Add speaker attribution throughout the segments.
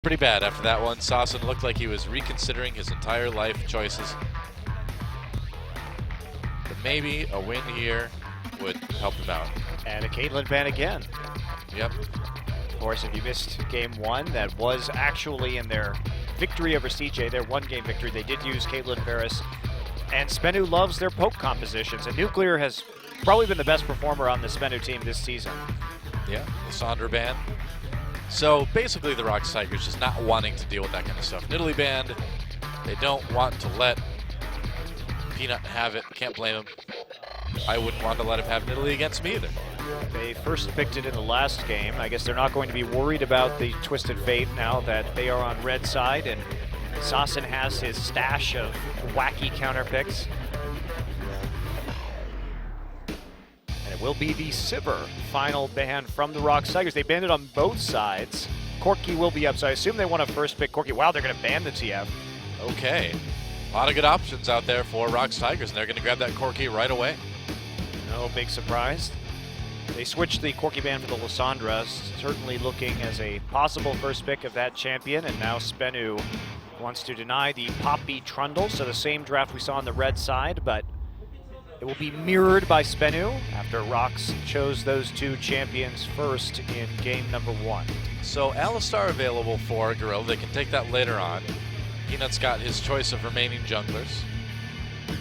Speaker 1: Pretty bad after that one. Sawson looked like he was reconsidering his entire life choices. But maybe a win here would help him out.
Speaker 2: And a Caitlyn ban again.
Speaker 1: Yep.
Speaker 2: Of course, if you missed game one, that was actually in their victory over CJ, their one-game victory. They did use Caitlyn Varus. And SBENU loves their poke compositions. And Nuclear has probably been the best performer on the SBENU team this season.
Speaker 1: Yeah, the Sandra ban. So basically the ROX Tigers just not wanting to deal with that kind of stuff. Nidalee banned. They don't want to let Peanut have it. Can't blame him. I wouldn't want to let him have Nidalee against me either.
Speaker 2: They first picked it in the last game. I guess they're not going to be worried about the Twisted Fate now that they are on red side, and Sawson has his stash of wacky counter picks. And it will be the Sivir final ban from the ROX Tigers. They banned it on both sides. Corki will be up, so I assume they want to first pick Corki. Wow, they're going to ban the TF.
Speaker 1: Okay. A lot of good options out there for ROX Tigers, and they're going to grab that Corki right away.
Speaker 2: No big surprise. They switched the Corki ban for the Lysandra, certainly looking as a possible first pick of that champion, and now SBENU wants to deny the Poppy Trundle, so the same draft we saw on the red side, but it will be mirrored by SBENU after ROX chose those two champions first in game number one.
Speaker 1: So Alistar available for Gorilla. They can take that later on. Peanut's got his choice of remaining junglers.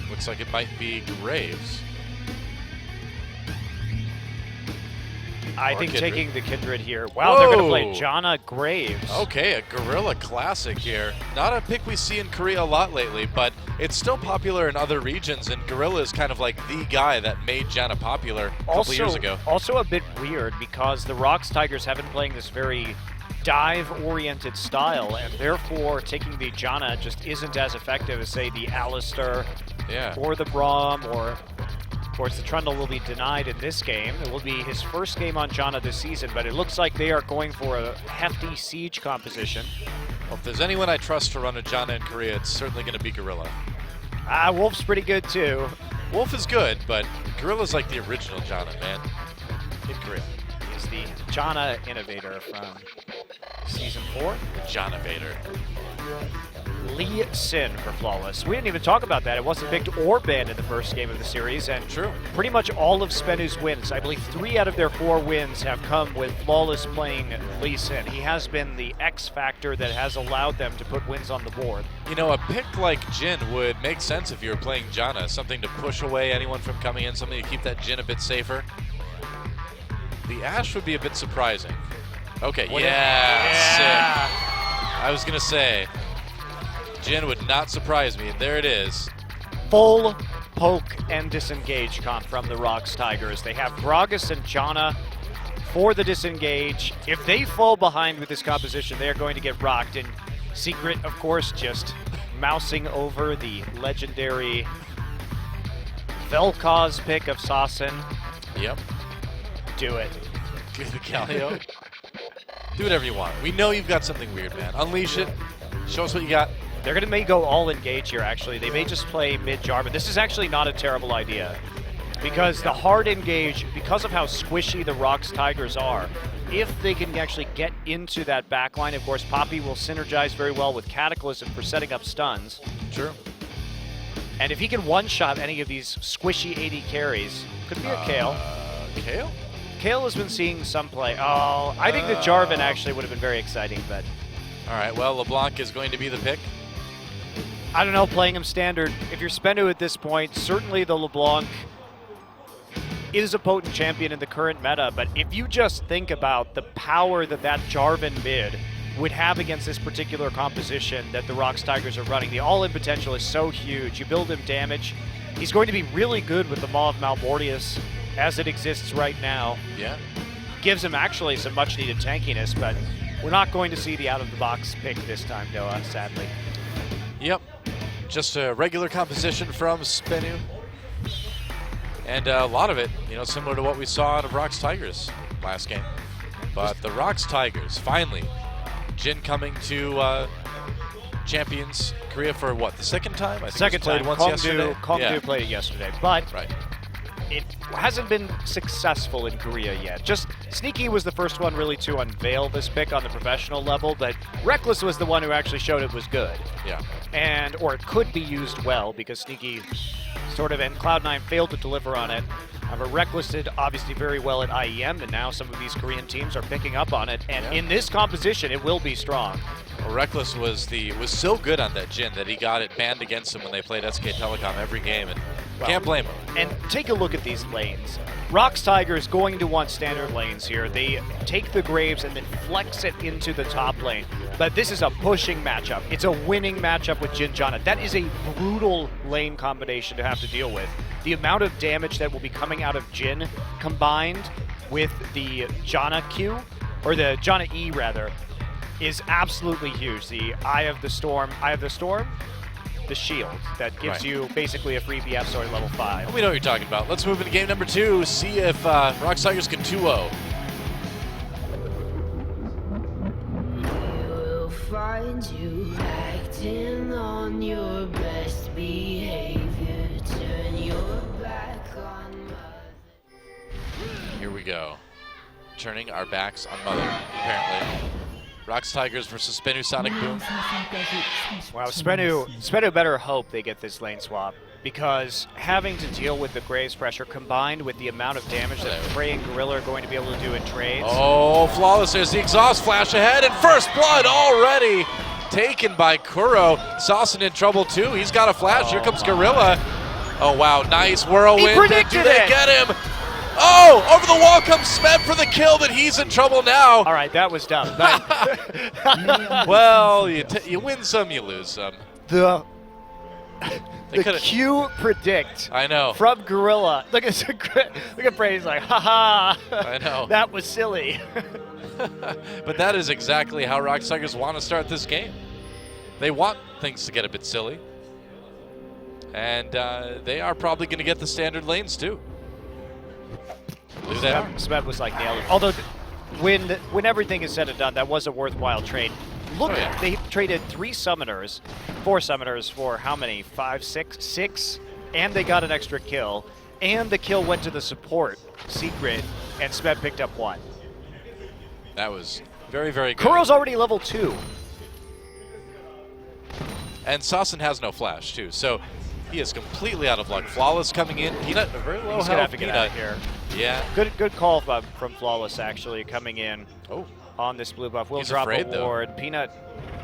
Speaker 1: Looks like it might be Graves.
Speaker 2: I
Speaker 1: Or
Speaker 2: think
Speaker 1: Kindred.
Speaker 2: taking the Kindred here. Wow, they're going to play
Speaker 1: Whoa.
Speaker 2: Janna Graves.
Speaker 1: Okay, a Gorilla classic here. Not a pick we see in Korea a lot lately, but it's still popular in other regions, and Gorilla is kind of like the guy that made Janna popular a couple years ago.
Speaker 2: Also a bit weird because the ROX Tigers have been playing this very dive-oriented style, and therefore taking the Janna just isn't as effective as, say, the Alistar or the Braum, or of course the Trundle will be denied in this game. It will be his first game on Janna this season, but it looks like they are going for a hefty siege composition.
Speaker 1: Well, if there's anyone I trust to run a Janna in Korea, it's certainly going to be Gorilla.
Speaker 2: Wolf's pretty good too.
Speaker 1: Wolf is good, but Gorilla's like the original Janna, man, in Korea.
Speaker 2: He's the Janna innovator from Season 4.
Speaker 1: The Janna Vader.
Speaker 2: Lee Sin for Flawless. We didn't even talk about that. It wasn't picked or banned in the first game of the series, and pretty much all of SBENU's wins, I believe 3 out of their 4 wins have come with Flawless playing Lee Sin. He has been the X factor that has allowed them to put wins on the board.
Speaker 1: You know, a pick like Jhin would make sense if you were playing Janna, something to push away anyone from coming in, something to keep that Jhin a bit safer. The Ashe would be a bit surprising. Okay, sick. I was gonna say, Jhin would not surprise me, and there it is.
Speaker 2: Full poke and disengage comp from the ROX Tigers. They have Gragas and Janna for the disengage. If they fall behind with this composition, they're going to get rocked. And Secret, of course, just mousing over the legendary Vel'Koz pick of Sawson.
Speaker 1: Yep.
Speaker 2: Do it.
Speaker 1: Do the Galio. Do whatever you want. We know you've got something weird, man. Unleash it. Show us what you got.
Speaker 2: They're going to may go all engage here, actually. They may just play mid-jar, but this is actually not a terrible idea. Because the hard engage, because of how squishy the ROX Tigers are, if they can actually get into that backline, of course, Poppy will synergize very well with Cataclysm for setting up stuns.
Speaker 1: True.
Speaker 2: And if he can one-shot any of these squishy AD carries, could be a Kayle.
Speaker 1: Kayle?
Speaker 2: Kayle has been seeing some play. Oh, I think the Jarvan actually would have been very exciting, but...
Speaker 1: All right, well, LeBlanc is going to be the pick.
Speaker 2: I don't know, playing him standard. If you're SBENU at this point, certainly the LeBlanc is a potent champion in the current meta, but if you just think about the power that that Jarvan mid would have against this particular composition that the ROX Tigers are running, the all-in potential is so huge. You build him damage. He's going to be really good with the Maw of Malmortius as it exists right now.
Speaker 1: Yeah.
Speaker 2: Gives him actually some much-needed tankiness, but we're not going to see the out-of-the-box pick this time, Noah, sadly.
Speaker 1: Yep. Just a regular composition from SBENU. And a lot of it, you know, similar to what we saw out of ROX Tigers last game. But the ROX Tigers, finally, Jhin coming to Champions Korea for what, the second time? I think
Speaker 2: Second
Speaker 1: played
Speaker 2: time.
Speaker 1: once yesterday.
Speaker 2: Kongdu played it yesterday, but it hasn't been successful in Korea yet. Just Sneaky was the first one really to unveil this pick on the professional level, but Reckless was the one who actually showed it was good.
Speaker 1: Yeah.
Speaker 2: Or it could be used well, because Sneaky sort of, and Cloud9 failed to deliver on it. But Reckless did obviously very well at IEM, and now some of these Korean teams are picking up on it, and in this composition, it will be strong.
Speaker 1: Well, Reckless was so good on that Jhin that he got it banned against him when they played SK Telecom every game, and can't blame him.
Speaker 2: And take a look at these lanes. ROX Tiger is going to want standard lanes here. They take the Graves and then flex it into the top lane. But this is a pushing matchup. It's a winning matchup with Jhin Janna. That is a brutal lane combination to have to deal with. The amount of damage that will be coming out of Jhin combined with the Janna Q, or the Janna E rather, is absolutely huge. The Eye of the Storm, the shield that gives you basically a free BF sword at level 5.
Speaker 1: We know what you're talking about. Let's move into game number 2, see if ROX Tigers can 2-0.
Speaker 3: We'll find you acting on your best behavior. Turn your back on mother.
Speaker 1: Here we go. Turning our backs on Mother, apparently. ROX Tigers versus SBENU Sonicboom.
Speaker 2: Wow, SBENU better hope they get this lane swap, because having to deal with the Graves pressure combined with the amount of damage that Frey and Gorilla are going to be able to do in trades.
Speaker 1: Oh, Flawless, there's the exhaust flash ahead, and first blood already taken by Kuro. Saucin in trouble too, he's got a flash, here comes Gorilla. Oh wow, nice whirlwind.
Speaker 2: He predicted
Speaker 1: Do they get him? Oh, over the wall comes Smeb for the kill, but he's in trouble now.
Speaker 2: All right, that was dumb.
Speaker 1: Well, you win some, you lose some.
Speaker 2: The
Speaker 1: could've-
Speaker 2: Q predict
Speaker 1: I know.
Speaker 2: from Gorilla. Look at Brady's like, haha.
Speaker 1: I know.
Speaker 2: That was silly.
Speaker 1: But that is exactly how ROX Tigers want to start this game. They want things to get a bit silly. And they are probably going to get the standard lanes too.
Speaker 2: Smeb was like nailed it. Although, when everything is said and done, that was a worthwhile trade. Look, they traded 4 summoners for how many? 5, 6? And they got an extra kill. And the kill went to the support, Secret, and Smeb picked up 1.
Speaker 1: That was very, very good.
Speaker 2: Kuro's already level 2.
Speaker 1: And Saucin has no flash too, so he is completely out of luck. Flawless coming in. Peanut, a very low
Speaker 2: He's gonna have to get out of here.
Speaker 1: Yeah.
Speaker 2: Good call from Flawless actually coming in on this blue buff. We'll drop a ward. Peanut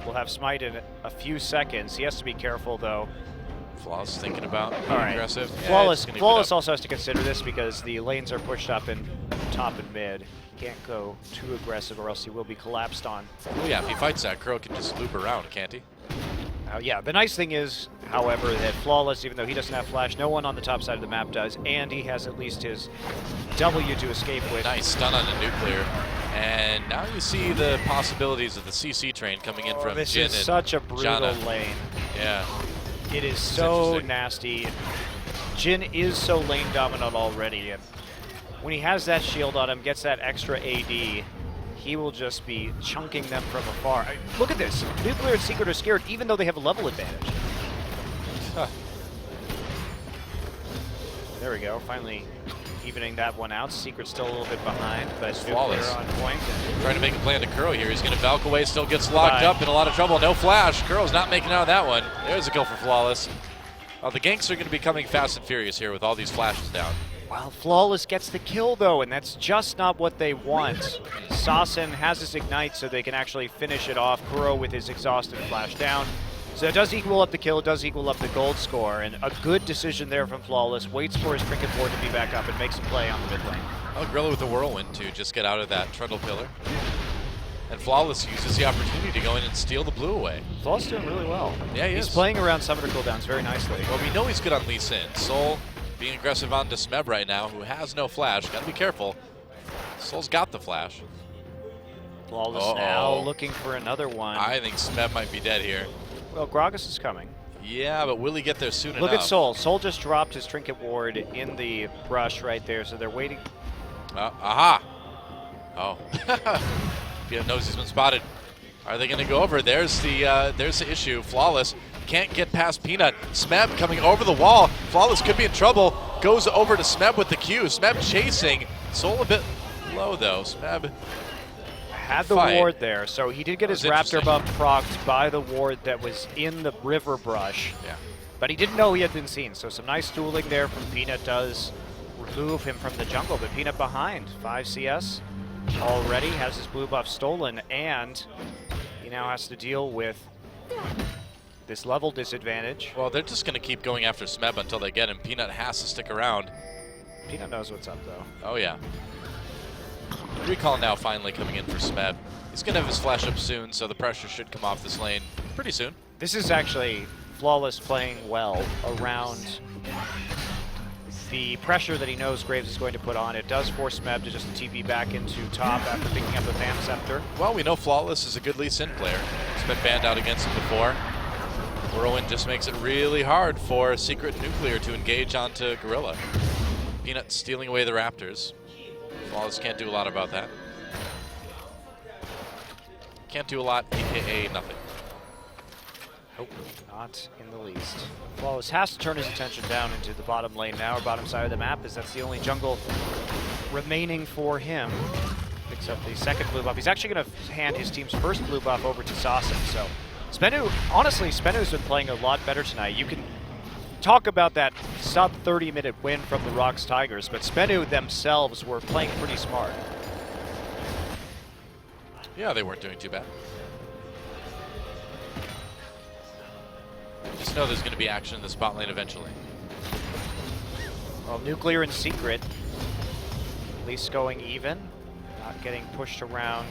Speaker 2: will have smite in a few seconds. He has to be careful though.
Speaker 1: Flawless thinking about being aggressive.
Speaker 2: Flawless also has to consider this because the lanes are pushed up in top and mid. He can't go too aggressive or else he will be collapsed on.
Speaker 1: Well, yeah, if he fights that, Kuro can just loop around, can't he?
Speaker 2: Yeah, the nice thing is, however, that Flawless, even though he doesn't have flash, no one on the top side of the map does, and he has at least his W to escape with.
Speaker 1: Nice stun on the nuclear. And now you see the possibilities of the CC train coming in from
Speaker 2: This
Speaker 1: Jhin
Speaker 2: is such a brutal
Speaker 1: Janna.
Speaker 2: lane.
Speaker 1: Yeah.
Speaker 2: It is so nasty. Jhin is so lane dominant already, and when he has that shield on him, gets that extra AD, he will just be chunking them from afar. Look at this. Nuclear and Secret are scared even though they have a level advantage. There we go. Finally evening that one out. Secret's still a little bit behind, but Flawless on point.
Speaker 1: Trying to make a plan to Kuro here. He's going to Valk away, still gets locked up in a lot of trouble. No flash. Kuro's not making out of that one. There's a kill for Flawless. The ganks are going to be coming fast and furious here with all these flashes down.
Speaker 2: Well, Flawless gets the kill, though, and that's just not what they want. Saucin has his Ignite so they can actually finish it off. Kuro with his Exhaust and Flash down. So it does equal up the kill, it does equal up the gold score, and a good decision there from Flawless. Waits for his Trinket Ward to be back up and makes a play on the mid lane.
Speaker 1: Oh, Gorilla with the Whirlwind to just get out of that Trundle Pillar. And Flawless uses the opportunity to go in and steal the blue away.
Speaker 2: Flawless doing really well.
Speaker 1: Yeah, he
Speaker 2: He's
Speaker 1: is.
Speaker 2: playing around Summoner cooldowns very nicely.
Speaker 1: Well, we know he's good on Lee Sin. Soul being aggressive on to Smeb right now, who has no flash. Gotta be careful. Soul's got the flash.
Speaker 2: Flawless now looking for another one.
Speaker 1: I think Smeb might be dead here.
Speaker 2: Well, Gragas is coming.
Speaker 1: Yeah, but will he get there soon enough?
Speaker 2: Look at Soul. Soul just dropped his Trinket Ward in the brush right there, so they're waiting.
Speaker 1: Aha! Oh. Peanut knows he's been spotted. Are they going to go over? There's the issue. Flawless can't get past Peanut. Smeb coming over the wall. Flawless could be in trouble. Goes over to Smeb with the Q. Smeb chasing. Soul a bit low though. Smeb
Speaker 2: had the
Speaker 1: fight.
Speaker 2: ward there, so he did get his Raptor buff procced by the ward that was in the river brush.
Speaker 1: Yeah.
Speaker 2: But he didn't know he had been seen, so some nice dueling there from Peanut does remove him from the jungle, but Peanut behind. 5 CS already, has his blue buff stolen, and he now has to deal with this level disadvantage.
Speaker 1: Well, they're just going to keep going after Smeb until they get him. Peanut has to stick around.
Speaker 2: Peanut knows what's up, though.
Speaker 1: Oh, yeah. Recall now finally coming in for Smeb. He's going to have his flash up soon, so the pressure should come off this lane pretty soon.
Speaker 2: This is actually Flawless playing well around the pressure that he knows Graves is going to put on. It does force Smeb to just TP back into top after picking up the Phantom Scepter.
Speaker 1: Well, we know Flawless is a good Lee Sin player. He's been banned out against him before. Whirlwind just makes it really hard for Secret Nuclear to engage onto Gorilla. Peanut stealing away the Raptors. Flawless can't do a lot about that. Can't do a lot, aka nothing.
Speaker 2: Nope, not in the least. Flawless has to turn his attention down into the bottom lane now, or bottom side of the map, as that's the only jungle remaining for him. Picks up the second blue buff. He's actually going to hand his team's first blue buff over to Sasson. So SBENU, honestly, SBENU's been playing a lot better tonight. You can talk about that sub 30-minute win from the ROX Tigers, but SBENU themselves were playing pretty smart.
Speaker 1: Yeah, they weren't doing too bad. Just know there's going to be action in the spot lane eventually.
Speaker 2: Well, Nuclear and Secret, at least going even, not getting pushed around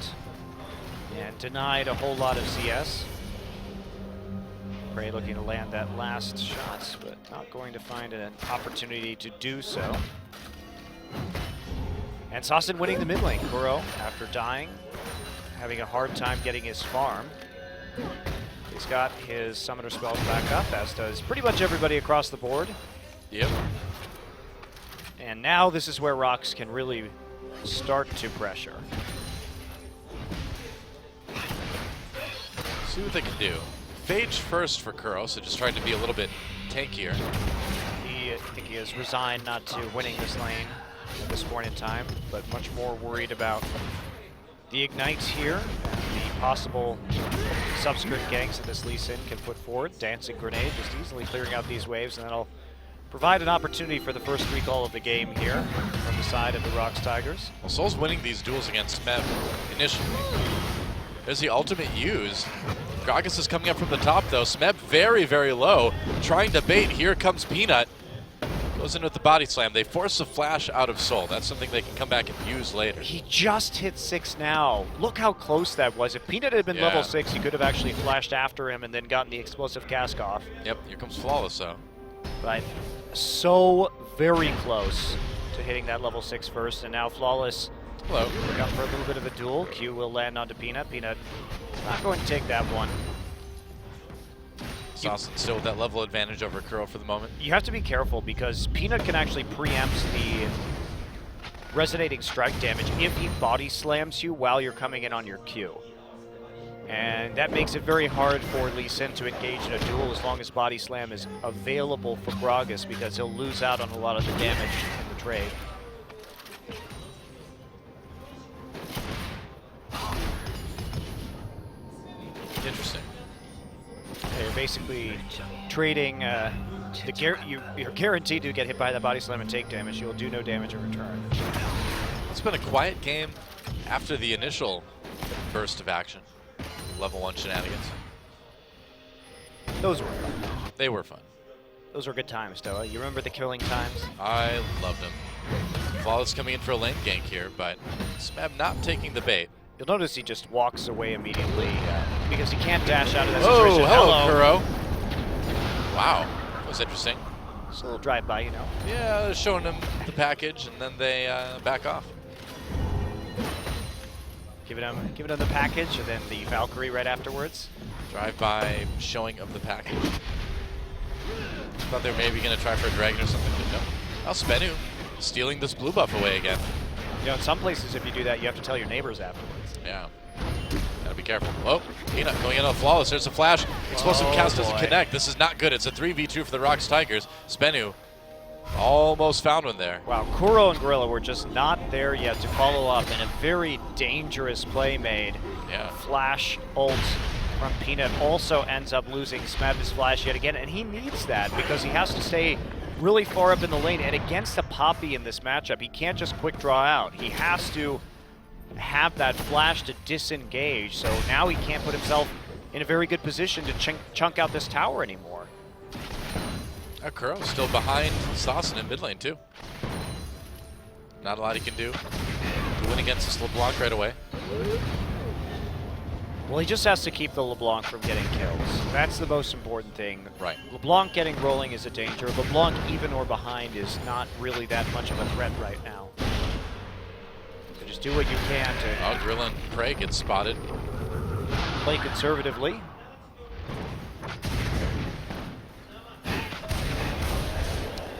Speaker 2: and denied a whole lot of CS. Prey looking to land that last shot, but not going to find an opportunity to do so. And Sasson winning the mid lane. Kuro, after dying, having a hard time getting his farm. He's got his summoner spells back up, as does pretty much everybody across the board.
Speaker 1: Yep.
Speaker 2: And now this is where ROX can really start to pressure.
Speaker 1: See what they can do. Phage first for Kuro, so just trying to be a little bit tankier.
Speaker 2: I think he is resigned not to winning this lane at this point in time, but much more worried about the ignites here and the possible subsequent ganks that this Lee Sin can put forward. Dancing Grenade just easily clearing out these waves, and that'll provide an opportunity for the first recall of the game here from the side of the ROX Tigers.
Speaker 1: Well, Soul's winning these duels against Smeb initially. There's the ultimate use. Gragas is coming up from the top though. Smeb very, very low, trying to bait. Here comes Peanut. Goes in with the body slam. They force the flash out of Soul. That's something they can come back and use later.
Speaker 2: He just hit 6 now. Look how close that was. If Peanut had been level 6, he could have actually flashed after him and then gotten the explosive cask off.
Speaker 1: Yep, here comes Flawless though.
Speaker 2: But so very close to hitting that level 6 first, and now Flawless
Speaker 1: Hello.
Speaker 2: look out for a little bit of a duel. Q will land onto Peanut. Peanut not going to take that one.
Speaker 1: Sasson still with that level advantage over Kuro for the moment.
Speaker 2: You have to be careful because Peanut can actually preempt the resonating strike damage if he body slams you while you're coming in on your Q. And that makes it very hard for Lee Sin to engage in a duel as long as body slam is available for Gragas, because he'll lose out on a lot of the damage in the trade.
Speaker 1: Interesting.
Speaker 2: You're basically trading you're guaranteed to get hit by the body slam and take damage. You'll do no damage in return.
Speaker 1: It's been a quiet game after the initial burst of action. Level 1 shenanigans.
Speaker 2: Those were fun.
Speaker 1: They were fun.
Speaker 2: Those were good times, Doa. You remember the killing times?
Speaker 1: I loved them. Flawless coming in for a lane gank here, but Smeb not taking the bait.
Speaker 2: You'll notice he just walks away immediately because he can't dash out of that
Speaker 1: Oh,
Speaker 2: situation.
Speaker 1: hello, Kuro. Wow, that was interesting.
Speaker 2: Just a little drive-by, you know.
Speaker 1: Yeah, they're showing them the package, and then they back off.
Speaker 2: Giving him the package, and then the Valkyrie right afterwards.
Speaker 1: Drive-by showing of the package. Thought they were maybe going to try for a dragon or something, but no. Now SBENU stealing this blue buff away again.
Speaker 2: You know, in some places, if you do that, you have to tell your neighbors afterwards.
Speaker 1: Yeah. Gotta be careful. Whoa, Peanut going in on Flawless. There's a flash. Explosive cast doesn't connect. This is not good. It's a 3v2 for the ROX Tigers. SBENU Almost found one there.
Speaker 2: Wow, Kuro and Gorilla were just not there yet to follow up, and a very dangerous play made.
Speaker 1: Yeah.
Speaker 2: Flash ult from Peanut also ends up losing Smeb's flash yet again, and he needs that because he has to stay really far up in the lane, and against the Poppy in this matchup, he can't just quick draw out. He has to have that flash to disengage, so now he can't put himself in a very good position to chunk out this tower anymore.
Speaker 1: Kuro still behind Saucin in mid lane too. Not a lot he can do to win against this LeBlanc right away.
Speaker 2: Well, he just has to keep the LeBlanc from getting kills. That's the most important thing.
Speaker 1: Right.
Speaker 2: LeBlanc getting rolling is a danger. LeBlanc even or behind is not really that much of a threat right now. So just do what you can to
Speaker 1: Oh, Gorilla and Prey gets spotted.
Speaker 2: play conservatively.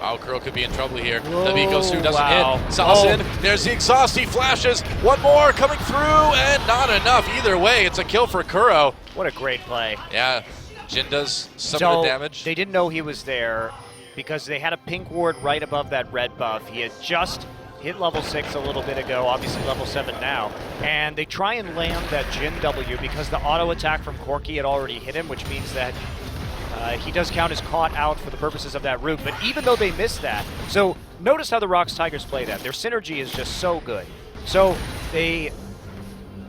Speaker 1: Oh, Kuro could be in trouble here.
Speaker 2: Whoa,
Speaker 1: The goes through, doesn't
Speaker 2: wow.
Speaker 1: hit. Saucin,
Speaker 2: Oh.
Speaker 1: there's the exhaust, he flashes. One more coming through, and not enough. Either way, it's a kill for Kuro.
Speaker 2: What a great play.
Speaker 1: Yeah, Jin does some
Speaker 2: So
Speaker 1: of the damage.
Speaker 2: they didn't know he was there because they had a pink ward right above that red buff. He had just hit level 6 a little bit ago, obviously level 7 now. And they try and land that Jin W because the auto attack from Corki had already hit him, which means that he does count as caught out for the purposes of that route. But even though they missed that, so notice how the ROX Tigers play that. Their synergy is just so good. So they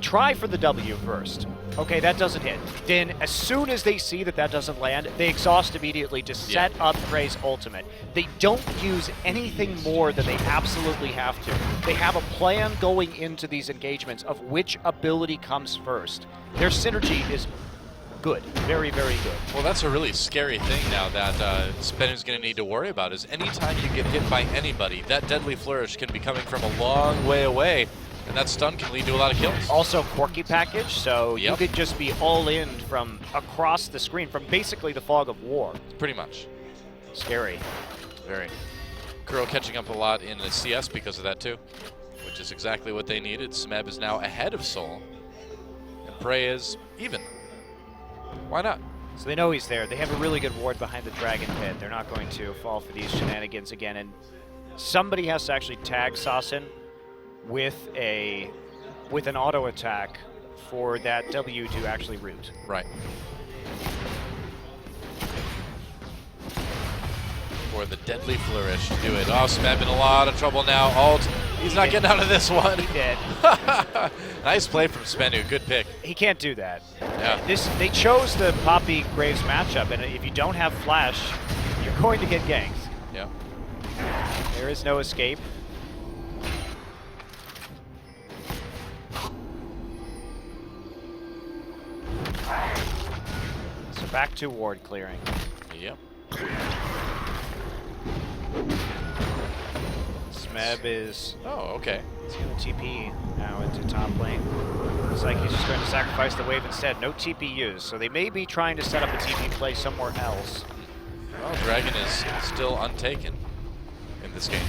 Speaker 2: try for the W first. Okay, that doesn't hit. Then as soon as they see that that doesn't land, they exhaust immediately to set up Prey's ultimate. They don't use anything more than they absolutely have to. They have a plan going into these engagements of which ability comes first. Their synergy is good, very, very good.
Speaker 1: Well, that's a really scary thing now that SBENU's going to need to worry about is anytime you get hit by anybody, that deadly flourish can be coming from a long way away, and that stun can lead to a lot of kills.
Speaker 2: Also Corki package, so you
Speaker 1: Yep.
Speaker 2: could just be all in from across the screen, from basically the fog of war.
Speaker 1: Pretty much.
Speaker 2: Scary.
Speaker 1: Very. Kuro catching up a lot in the CS because of that too, which is exactly what they needed. Smeb is now ahead of Soul, and Prey is even. Why not?
Speaker 2: So they know he's there. They have a really good ward behind the Dragon Pit. They're not going to fall for these shenanigans again. And somebody has to actually tag Saucin with an auto attack for that W to actually root.
Speaker 1: Right. For the deadly flourish to do it. Oh, Smeb in a lot of trouble now. Ult. He's not getting out of this one.
Speaker 2: He did.
Speaker 1: Nice play from SBENU. Good pick.
Speaker 2: He can't do that.
Speaker 1: Yeah.
Speaker 2: They chose the Poppy Graves matchup, and if you don't have Flash, you're going to get ganks.
Speaker 1: Yeah.
Speaker 2: There is no escape. So back to ward clearing.
Speaker 1: Yep.
Speaker 2: Smeb is
Speaker 1: Oh, okay.
Speaker 2: going to TP now into top lane. Looks like he's just going to sacrifice the wave instead. No TP used, so they may be trying to set up a TP play somewhere else.
Speaker 1: Well, Dragon is still untaken in this game.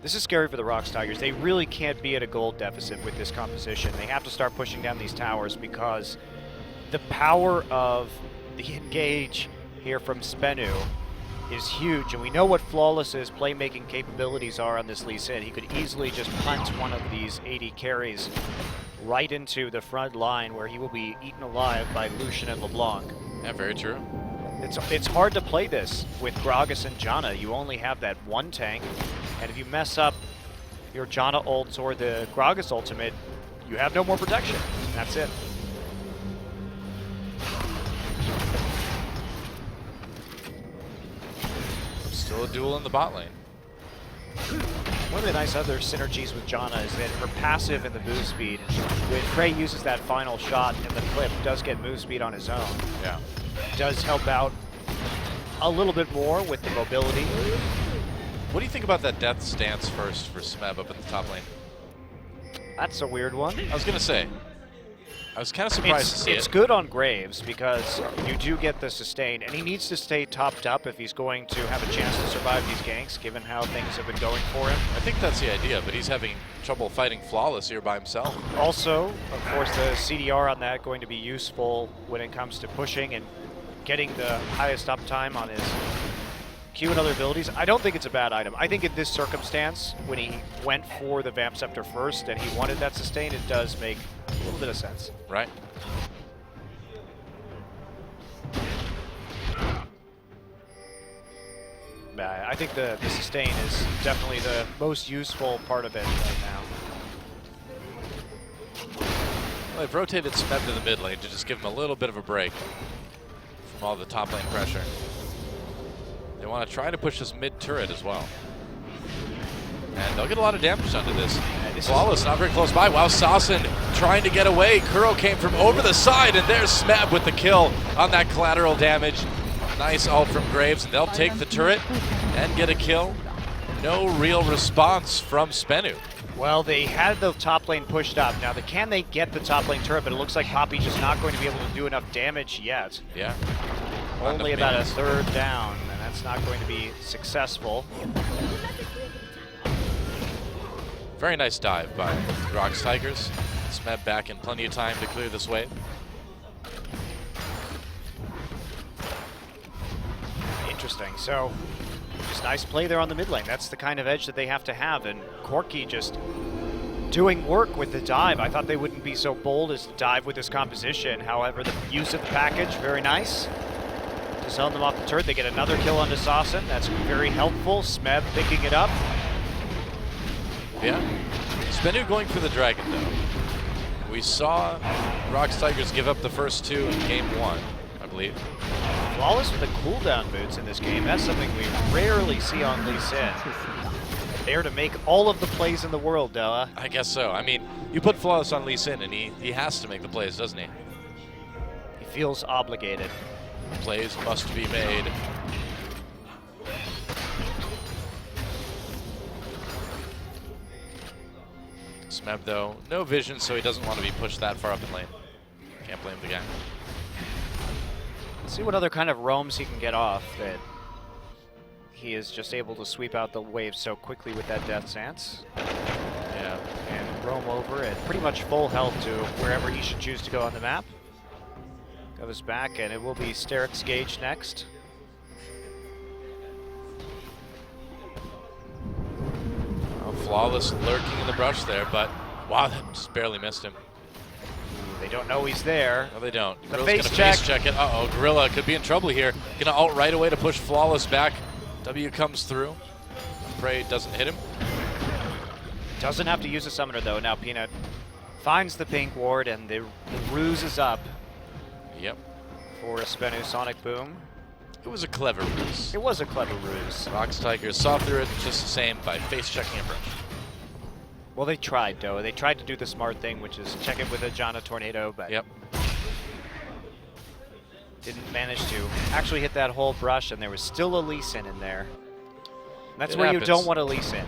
Speaker 2: This is scary for the ROX Tigers. They really can't be at a gold deficit with this composition. They have to start pushing down these towers because the power of the engage here from SBENU is huge, and we know what Flawless's playmaking capabilities are on this Lee Sin. He could easily just punt one of these 80 carries right into the front line where he will be eaten alive by Lucian and LeBlanc.
Speaker 1: Yeah, very true.
Speaker 2: It's hard to play this with Gragas and Janna. You only have that one tank, and if you mess up your Janna ults or the Gragas ultimate, you have no more protection. That's it.
Speaker 1: Still a duel in the bot lane.
Speaker 2: One of the nice other synergies with Janna is that her passive and the move speed, when Prey uses that final shot and the clip does get move speed on his own,
Speaker 1: Yeah.
Speaker 2: does help out a little bit more with the mobility.
Speaker 1: What do you think about that death stance first for Smeb up in the top lane?
Speaker 2: That's a weird one.
Speaker 1: I was going to say, I was kind of surprised to see
Speaker 2: It's
Speaker 1: it.
Speaker 2: good on Graves because you do get the sustain, and he needs to stay topped up if he's going to have a chance to survive these ganks, given how things have been going for him.
Speaker 1: I think that's the idea, but he's having trouble fighting Flawless here by himself.
Speaker 2: Also, of course, the CDR on that going to be useful when it comes to pushing and getting the highest uptime on his Q and other abilities. I don't think it's a bad item. I think in this circumstance, when he went for the Vamp Scepter first and he wanted that sustain, it does make a little bit of sense.
Speaker 1: Right.
Speaker 2: I think the sustain is definitely the most useful part of it right now.
Speaker 1: Well, they've rotated Smeb to the mid lane to just give him a little bit of a break from all the top lane pressure. They want to try to push this mid turret as well. And they'll get a lot of damage onto this. Flawless, not very close by. Wow, Sasson trying to get away. Kuro came from over the side, and there's Smeb with the kill on that collateral damage. Nice ult from Graves, and they'll take the turret and get a kill. No real response from SBENU.
Speaker 2: Well, they had the top lane pushed up. Now, can they get the top lane turret? But it looks like Poppy just not going to be able to do enough damage yet.
Speaker 1: Yeah.
Speaker 2: Only about a third down, and that's not going to be successful.
Speaker 1: Very nice dive by ROX Tigers. Smeb back in plenty of time to clear this wave.
Speaker 2: Interesting. So, just nice play there on the mid lane. That's the kind of edge that they have to have, and Corki just doing work with the dive. I thought they wouldn't be so bold as to dive with this composition. However, the use of the package, very nice. Just held them off the turret. They get another kill onto Sasson. That's very helpful. Smeb picking it up.
Speaker 1: Yeah. SBENU going for the dragon, though. We saw ROX Tigers give up the first two in game 1, I believe.
Speaker 2: Flawless with the cooldown boots in this game. That's something we rarely see on Lee Sin. There to make all of the plays in the world, Doa.
Speaker 1: I guess so. I mean, you put Flawless on Lee Sin, and he has to make the plays, doesn't he?
Speaker 2: He feels obligated.
Speaker 1: Plays must be made. Smeb, though, no vision, so he doesn't want to be pushed that far up in lane. Can't blame the guy.
Speaker 2: See what other kind of roams he can get off that he is just able to sweep out the wave so quickly with that Death Stance.
Speaker 1: Yeah.
Speaker 2: And roam over at pretty much full health to wherever he should choose to go on the map. Goes back, and it will be Steric's Gage next.
Speaker 1: Well, Flawless lurking in the brush there, but wow, that just barely missed him.
Speaker 2: They don't know he's there.
Speaker 1: No, they don't.
Speaker 2: The
Speaker 1: Gorilla's
Speaker 2: face
Speaker 1: gonna
Speaker 2: check.
Speaker 1: face check it. Uh-oh, Gorilla could be in trouble here. Gonna ult right away to push Flawless back. W comes through. Prey doesn't hit him.
Speaker 2: Doesn't have to use a summoner, though. Now Peanut finds the pink ward, and the ruse is up.
Speaker 1: Yep.
Speaker 2: For a SBENU Sonicboom.
Speaker 1: It was a clever ruse.
Speaker 2: It was a clever ruse.
Speaker 1: ROX Tigers saw through it just the same by face checking a brush.
Speaker 2: Well, they tried, though. They tried to do the smart thing, which is check it with a Janna Tornado, but
Speaker 1: Yep.
Speaker 2: didn't manage to actually hit that whole brush, and there was still a Lee Sin in there. And that's
Speaker 1: It
Speaker 2: where
Speaker 1: happens.
Speaker 2: you don't want a Lee Sin.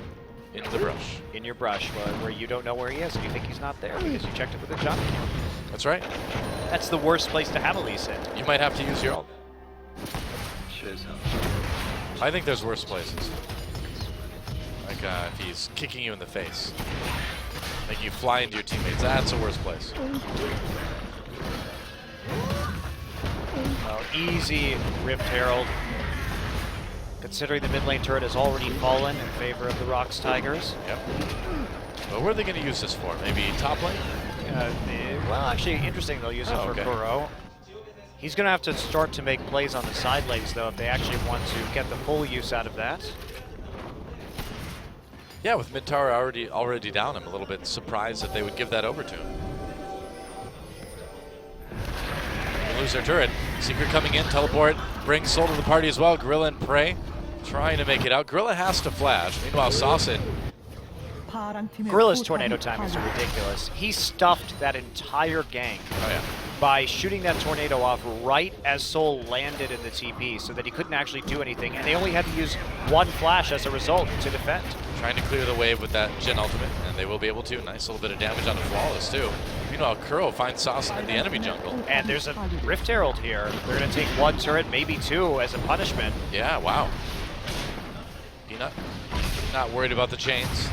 Speaker 1: In the brush.
Speaker 2: In your brush, where you don't know where he is, and you think he's not there because you checked it with a Janna.
Speaker 1: That's right.
Speaker 2: That's the worst place to have a Lee Sin.
Speaker 1: You might have to use your ult. I think there's worse places. Like if he's kicking you in the face. Making you fly into your teammates. That's a worse place.
Speaker 2: Oh, easy Rift Herald. Considering the mid lane turret has already fallen in favor of the ROX Tigers.
Speaker 1: Yep. But what are they going to use this for? Maybe top lane?
Speaker 2: Well, actually, interesting they'll use it for
Speaker 1: okay.
Speaker 2: Kuro. He's going to have to start to make plays on the side lanes, though, if they actually want to get the full use out of that.
Speaker 1: Yeah, with mid tower already down, I'm a little bit surprised that they would give that over to him. They lose their turret. Secret coming in, teleport, brings Soul to the party as well. Gorilla and Prey trying to make it out. Gorilla has to flash. Meanwhile, Sasson.
Speaker 2: Gorilla's tornado time is ridiculous. He stuffed that entire gank by shooting that tornado off right as Soul landed in the TP so that he couldn't actually do anything, and they only had to use one flash as a result to defend.
Speaker 1: Trying to clear the wave with that Jhin ultimate, and they will be able to. Nice little bit of damage on the Flawless, too. Meanwhile, Kuro finds Sasson in the enemy jungle.
Speaker 2: And there's a Rift Herald here. They're going to take one turret, maybe two, as a punishment.
Speaker 1: Yeah, wow. Peanut, not worried about the chains.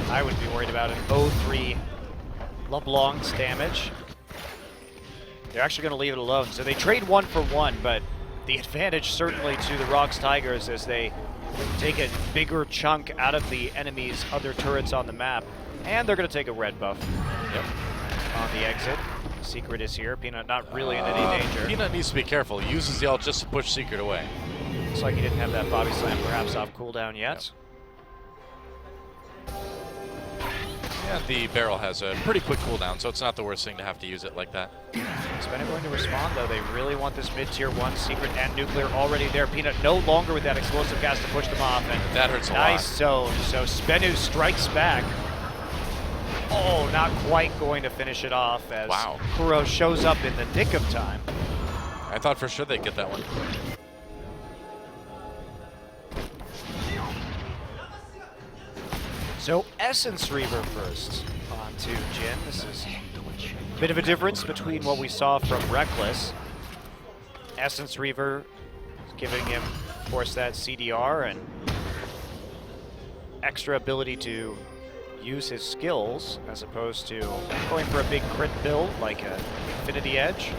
Speaker 2: I would be worried about an 0-3 LeBlanc's damage. They're actually going to leave it alone. So they trade 1 for 1, but the advantage certainly to the ROX Tigers as they take a bigger chunk out of the enemy's other turrets on the map. And they're going to take a red buff on the exit. Secret is here. Peanut not really in any danger.
Speaker 1: Peanut needs to be careful. He uses the ult just to push Secret away.
Speaker 2: Looks like he didn't have that body slam perhaps off cooldown yet.
Speaker 1: Yeah, the barrel has a pretty quick cooldown, so it's not the worst thing to have to use it like that.
Speaker 2: SBENU going to respond, though. They really want this mid-tier 1 Secret and Nuclear already there. Peanut no longer with that explosive gas to push them off. And
Speaker 1: that hurts a lot.
Speaker 2: Nice zone. So SBENU strikes back. Oh, not quite going to finish it off as Kuro shows up in the nick of time.
Speaker 1: I thought for sure they'd get that one.
Speaker 2: So Essence Reaver first onto Jin. This is a bit of a difference between what we saw from Reckless. Essence Reaver giving him, of course, that CDR and extra ability to use his skills as opposed to going for a big crit build like a Infinity Edge.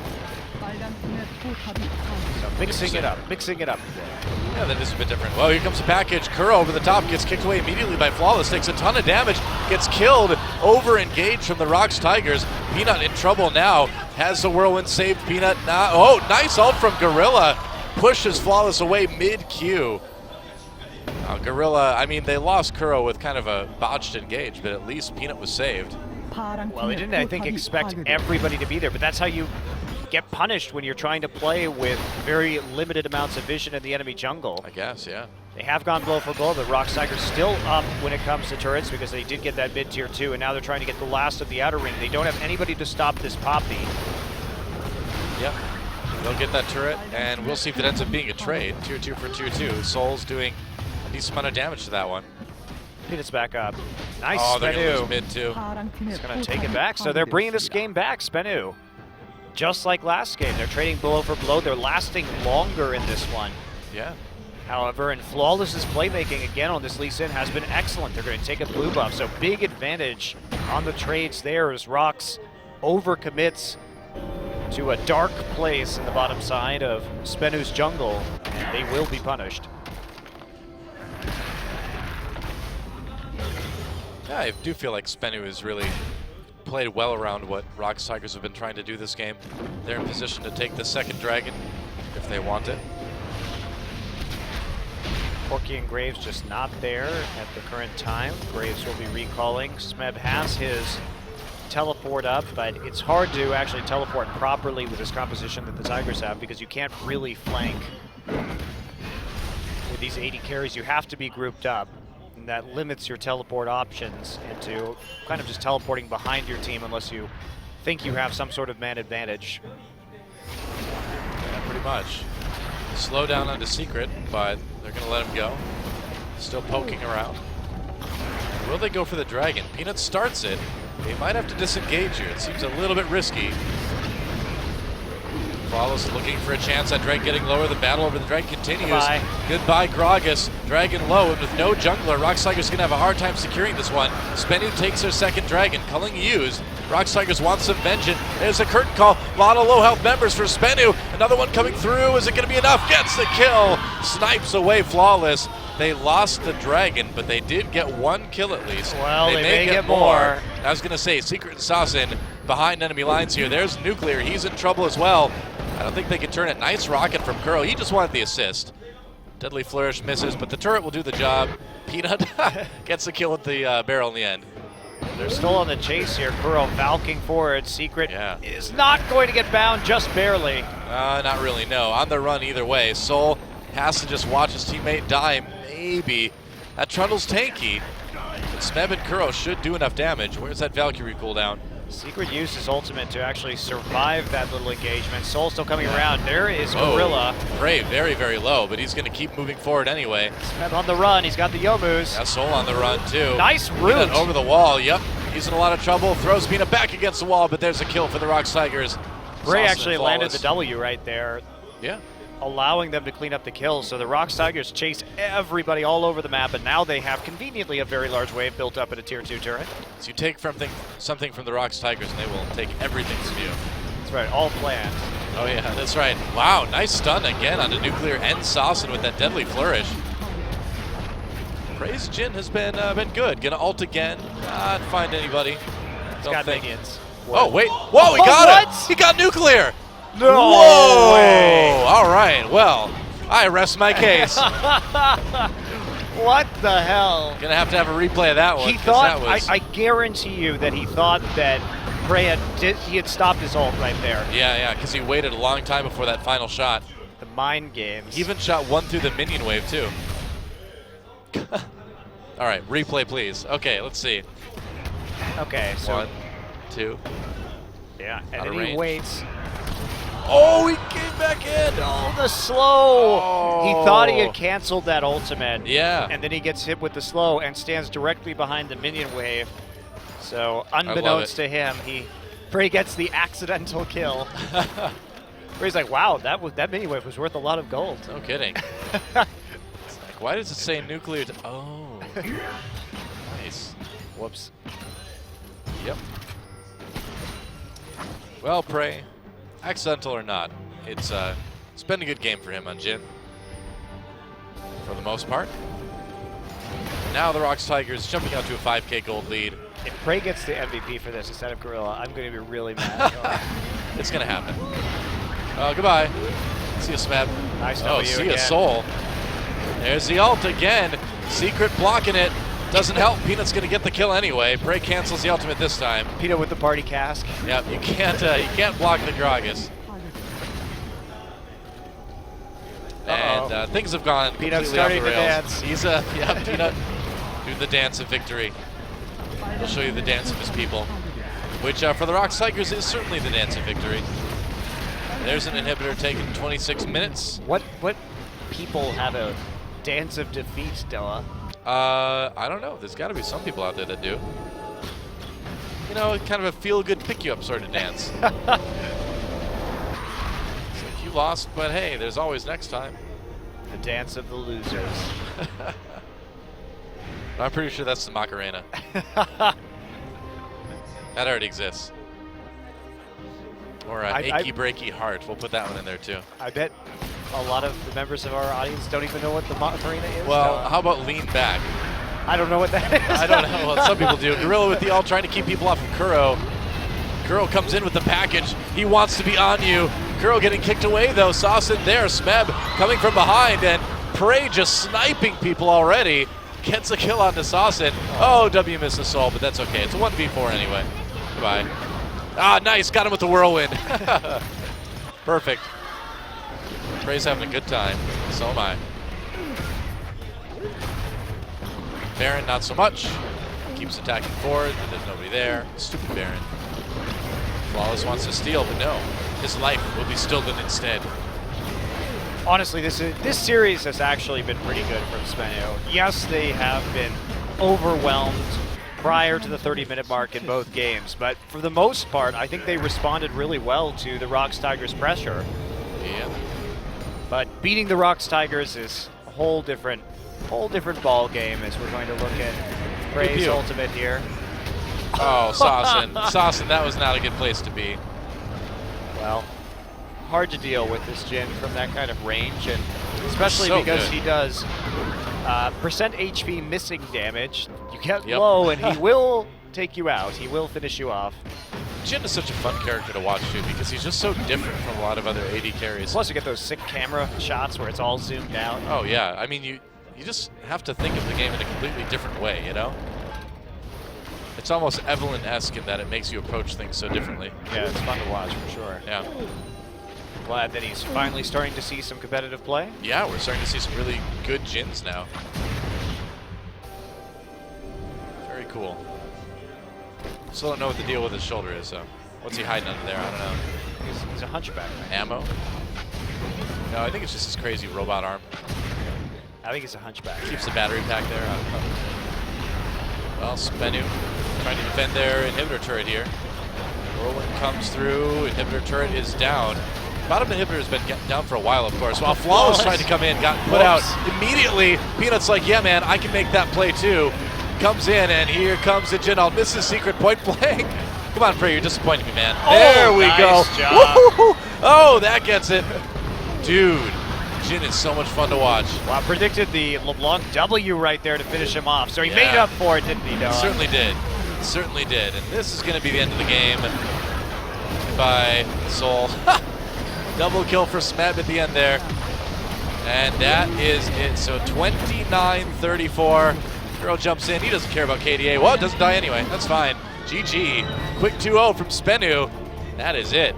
Speaker 2: So mixing it up.
Speaker 1: Yeah, that is a bit different. Well, here comes the package. Kuro over the top, gets kicked away immediately by Flawless, takes a ton of damage, gets killed, over-engaged from the ROX Tigers. Peanut in trouble now, has the whirlwind saved. Peanut now, oh, nice ult from Gorilla, pushes Flawless away mid-Q. Gorilla, I mean, they lost Kuro with kind of a botched engage, but at least Peanut was saved.
Speaker 2: Well, they didn't, I think, expect everybody to be there, but that's how you get punished when you're trying to play with very limited amounts of vision in the enemy jungle.
Speaker 1: I guess, yeah.
Speaker 2: They have gone blow for blow, but ROX Tigers still up when it comes to turrets because they did get that mid-tier 2, and now they're trying to get the last of the outer ring. They don't have anybody to stop this Poppy.
Speaker 1: Yep. They'll get that turret, and we'll see if it ends up being a trade. Tier 2 for tier 2. Soul's doing a decent amount of damage to that one.
Speaker 2: Peanut's back up. Nice,
Speaker 1: oh, they're going to lose
Speaker 2: SBENU.
Speaker 1: mid too.
Speaker 2: He's going to take it back, so they're bringing this game back, SBENU. Just like last game, they're trading blow for blow. They're lasting longer in this one.
Speaker 1: Yeah.
Speaker 2: However, and Flawless's playmaking again on this Lee Sin has been excellent. They're going to take a blue buff, so big advantage on the trades there as ROX overcommits to a dark place in the bottom side of SBENU's jungle, and they will be punished.
Speaker 1: Yeah, I do feel like SBENU has really played well around what ROX Tigers have been trying to do this game. They're in position to take the second dragon if they want it.
Speaker 2: Corki and Graves just not there at the current time. Graves will be recalling. Smeb has his teleport up, but it's hard to actually teleport properly with this composition that the Tigers have because you can't really flank with these 80 carries. You have to be grouped up. And that limits your teleport options into kind of just teleporting behind your team unless you think you have some sort of man advantage.
Speaker 1: Yeah, pretty much. Slow down onto Secret, but they're going to let him go. Still poking around. Will they go for the dragon? Peanut starts it. They might have to disengage here. It seems a little bit risky. Flawless looking for a chance at Drake getting lower. The battle over the dragon continues. Goodbye, Gragas. Dragon low, and with no jungler, ROX Tigers going to have a hard time securing this one. SBENU takes their second dragon. Culling used. ROX Tigers want some vengeance. There's a curtain call. A lot of low health members for SBENU. Another one coming through. Is it going to be enough? Gets the kill. Snipes away Flawless. They lost the dragon, but they did get one kill at least.
Speaker 2: Well, they may get more.
Speaker 1: I was going to say, Secret and Sasin behind enemy lines here. There's Nuclear. He's in trouble as well. I don't think they can turn it. Nice rocket from Kuro. He just wanted the assist. Deadly Flourish misses, but the turret will do the job. Peanut gets the kill with the barrel in the end.
Speaker 2: They're still on the chase here. Kuro valking forward. Secret
Speaker 1: Yeah.
Speaker 2: is not going to get bound, just barely.
Speaker 1: Not really, no. On the run either way. Soul has to just watch his teammate die, maybe. That Trundle's tanky. But Smeb and Kuro should do enough damage. Where's that Valkyrie cooldown?
Speaker 2: Secret used his ultimate to actually survive that little engagement. Soul still coming around. There is Gorilla.
Speaker 1: Brave, very, very low, but he's going to keep moving forward anyway.
Speaker 2: Smeb on the run. He's got the Yomus.
Speaker 1: Yeah, Soul on the run too.
Speaker 2: Nice route.
Speaker 1: Peanut over the wall. Yep, he's in a lot of trouble. Throws Peanut back against the wall, but there's a kill for the ROX Tigers.
Speaker 2: Bray actually landed the W right there.
Speaker 1: Yeah.
Speaker 2: Allowing them to clean up the kills. So the ROX Tigers chase everybody all over the map, and now they have conveniently a very large wave built up in a tier 2 turret.
Speaker 1: So you take something from the ROX Tigers, and they will take everything from you.
Speaker 2: That's right, all planned.
Speaker 1: Oh yeah, that's right. Wow, nice stun again on the Nuclear and Saucin with that deadly flourish. Praise Jin has been good. Gonna ult again. Not find anybody.
Speaker 2: He's got minions.
Speaker 1: Oh wait! Whoa! He got it! He got Nuclear!
Speaker 2: No
Speaker 1: Whoa!
Speaker 2: way.
Speaker 1: All right. Well, I rest my case.
Speaker 2: What the hell?
Speaker 1: Gonna have to have a replay of that one.
Speaker 2: He thought.
Speaker 1: That was...
Speaker 2: I guarantee you that he thought that Prey had stopped his ult right there.
Speaker 1: Yeah, because he waited a long time before that final shot.
Speaker 2: The mind games.
Speaker 1: He even shot one through the minion wave too. All right, replay please. Okay, let's see.
Speaker 2: Okay, so
Speaker 1: 1, 2.
Speaker 2: yeah, and
Speaker 1: Out
Speaker 2: then
Speaker 1: of
Speaker 2: he
Speaker 1: range.
Speaker 2: waits.
Speaker 1: Oh, he came back in.
Speaker 2: Oh, the slow!
Speaker 1: Oh.
Speaker 2: He thought he had canceled that ultimate.
Speaker 1: Yeah.
Speaker 2: And then he gets hit with the slow and stands directly behind the minion wave. So, unbeknownst to him, Prey gets the accidental kill. Where he's like, wow, that minion wave was worth a lot of gold.
Speaker 1: No kidding. It's like, why does it say nuclear? Oh. Nice.
Speaker 2: Whoops.
Speaker 1: Yep. Well, Prey, accidental or not, it's been a good game for him on Jin, for the most part. Now the ROX Tigers jumping out to a 5K gold lead.
Speaker 2: If Prey gets the MVP for this instead of Gorilla, I'm going to be really mad.
Speaker 1: It's going to happen. Goodbye. See you, Smeb.
Speaker 2: Nice
Speaker 1: Oh,
Speaker 2: W
Speaker 1: see
Speaker 2: again.
Speaker 1: you, Soul. There's the ult again. Secret blocking it. Doesn't help. Peanut's going to get the kill anyway. Prey cancels the ultimate this time.
Speaker 2: Peanut with the party cask.
Speaker 1: Yep, you can't block the Gragas. And things have gone
Speaker 2: Peanut
Speaker 1: completely off
Speaker 2: starting
Speaker 1: the
Speaker 2: to
Speaker 1: rails.
Speaker 2: dance.
Speaker 1: He's Peanut doing the dance of victory. He'll show you the dance of his people, which for the ROX Tigers is certainly the dance of victory. There's an inhibitor taking 26 minutes.
Speaker 2: What people have a dance of defeat, Dilla?
Speaker 1: I don't know. There's got to be some people out there that do. You know, kind of a feel-good pick-you-up sort of dance. It's like you lost, but hey, there's always next time.
Speaker 2: The dance of the losers.
Speaker 1: I'm pretty sure that's the Macarena. That already exists. Or Achy Breaky Heart. We'll put that one in there too.
Speaker 2: I bet a lot of the members of our audience don't even know what the Macarena is.
Speaker 1: Well, how about Lean Back?
Speaker 2: I don't know what that is.
Speaker 1: I don't know. Well, some people do. Gorilla with the ult trying to keep people off of Kuro. Kuro comes in with the package. He wants to be on you. Kuro getting kicked away though. Saucin there. Smeb coming from behind, and Prey just sniping people already. Gets a kill onto Saucin. Oh, W missed the soul, but that's okay. It's a 1v4 anyway. Goodbye. Ah, nice. Got him with the whirlwind. Perfect. Prey's having a good time. So am I. Baron, not so much. Keeps attacking forward, but there's nobody there. Stupid Baron. Flawless wants to steal, but no. His life will be stolen instead.
Speaker 2: Honestly, this series has actually been pretty good from SBENU. Yes, they have been overwhelmed prior to the 30-minute mark in both games, but for the most part, I think they responded really well to the ROX Tigers' pressure.
Speaker 1: Yeah.
Speaker 2: But beating the ROX Tigers is a whole different ball game as we're going to look at Prey's ultimate here.
Speaker 1: Oh, Saucin. Saucin, that was not a good place to be.
Speaker 2: Well, hard to deal with this Jin from that kind of range, and especially
Speaker 1: So
Speaker 2: because
Speaker 1: good.
Speaker 2: he does percent HP missing damage. You get low, and he will take you out. He will finish you off.
Speaker 1: Jin is such a fun character to watch too because he's just so different from a lot of other AD carries.
Speaker 2: Plus, you get those sick camera shots where it's all zoomed out.
Speaker 1: Oh yeah, I mean you just have to think of the game in a completely different way, you know? It's almost Evelyn-esque in that it makes you approach things so differently.
Speaker 2: Yeah, it's fun to watch for sure.
Speaker 1: Yeah.
Speaker 2: Glad that he's finally starting to see some competitive play.
Speaker 1: Yeah, we're starting to see some really good Jins now. Very cool. Still don't know what the deal with his shoulder is, so what's he hiding under there? I don't know.
Speaker 2: He's a hunchback.
Speaker 1: Ammo? No, I think it's just his crazy robot arm.
Speaker 2: I think he's a hunchback.
Speaker 1: Keeps the battery pack there. I don't know. Well, SBENU trying to defend their inhibitor turret here. Whirlwind comes through. Inhibitor turret is down. Bottom inhibitor has been down for a while, of course. While Flawless tried to come in, got put out immediately. Peanut's like, yeah, man, I can make that play too. Comes in, and here comes the Jin. I'll miss his secret point blank. Come on, Prey, you're disappointing me, man. There we
Speaker 2: nice
Speaker 1: go.
Speaker 2: Job.
Speaker 1: Woo-hoo-hoo. Oh, that gets it. Dude, Jin is so much fun to watch.
Speaker 2: Well, I predicted the LeBlanc W right there to finish him off, so he
Speaker 1: Yeah.
Speaker 2: made up for it, didn't he, Noah?
Speaker 1: Certainly did. Certainly did. And this is going to be the end of the game by Soul. Double kill for Smet at the end there. And that is it. So 29-34. Girl jumps in. He doesn't care about KDA. Well, it doesn't die anyway. That's fine. GG. Quick 2-0 from SBENU. That is it.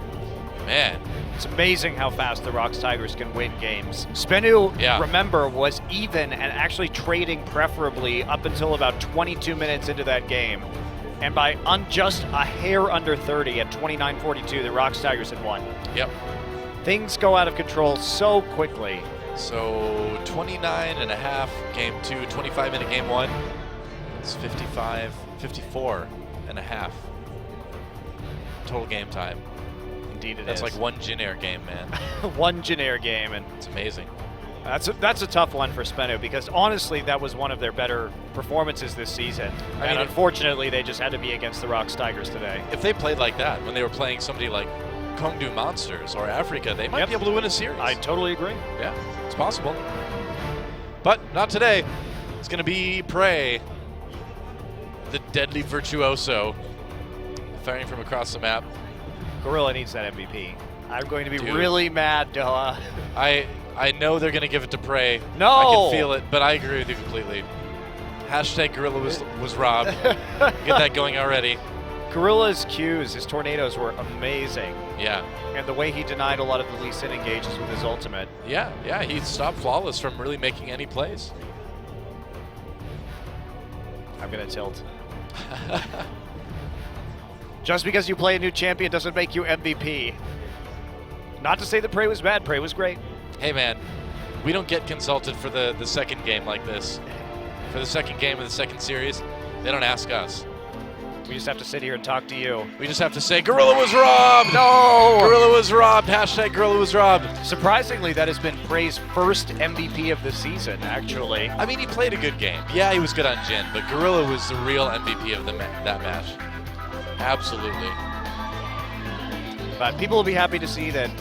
Speaker 1: Man.
Speaker 2: It's amazing how fast the ROX Tigers can win games. SBENU,
Speaker 1: Yeah.
Speaker 2: remember, was even and actually trading preferably up until about 22 minutes into that game. And by just a hair under 30 at 29-42, the ROX Tigers had won.
Speaker 1: Yep.
Speaker 2: Things go out of control so quickly.
Speaker 1: So 29.5 game 2, 25-minute game 1. It's 54.5 total game time.
Speaker 2: Indeed it
Speaker 1: That's
Speaker 2: is.
Speaker 1: like one Jin Air game, man.
Speaker 2: One Jin Air game, and
Speaker 1: It's amazing.
Speaker 2: that's a tough one for SBENU because honestly, that was one of their better performances this season.
Speaker 1: I
Speaker 2: And
Speaker 1: mean,
Speaker 2: unfortunately, they just had to be against the ROX Tigers today.
Speaker 1: If they played like that when they were playing somebody like Kongdu Monsters or Africa, they might
Speaker 2: Yep.
Speaker 1: be able to win a series.
Speaker 2: I totally agree.
Speaker 1: Yeah, it's possible. But not today. It's going to be Prey, the deadly virtuoso, firing from across the map.
Speaker 2: Gorilla needs that MVP. I'm going to be
Speaker 1: Dude.
Speaker 2: really mad, Doa.
Speaker 1: I know they're going to give it to Prey.
Speaker 2: No!
Speaker 1: I can feel it, but I agree with you completely. Hashtag Gorilla was robbed. Get that going already.
Speaker 2: Gorilla's Qs, his tornadoes were amazing.
Speaker 1: Yeah.
Speaker 2: And the way he denied a lot of the Lee Sin engages with his ultimate.
Speaker 1: Yeah, he stopped Flawless from really making any plays.
Speaker 2: I'm going to tilt. Just because you play a new champion doesn't make you MVP. Not to say that Prey was bad. Prey was great.
Speaker 1: Hey, man, we don't get consulted for the second game like this. For the second game of the second series, they don't ask us.
Speaker 2: We just have to sit here and talk to you.
Speaker 1: We just have to say, Gorilla was robbed!
Speaker 2: No!
Speaker 1: Gorilla was robbed! Hashtag Gorilla was robbed!
Speaker 2: Surprisingly, that has been Prey's first MVP of the season, actually.
Speaker 1: I mean, he played a good game. Yeah, he was good on Jin, but Gorilla was the real MVP of that match. Absolutely.
Speaker 2: But people will be happy to see that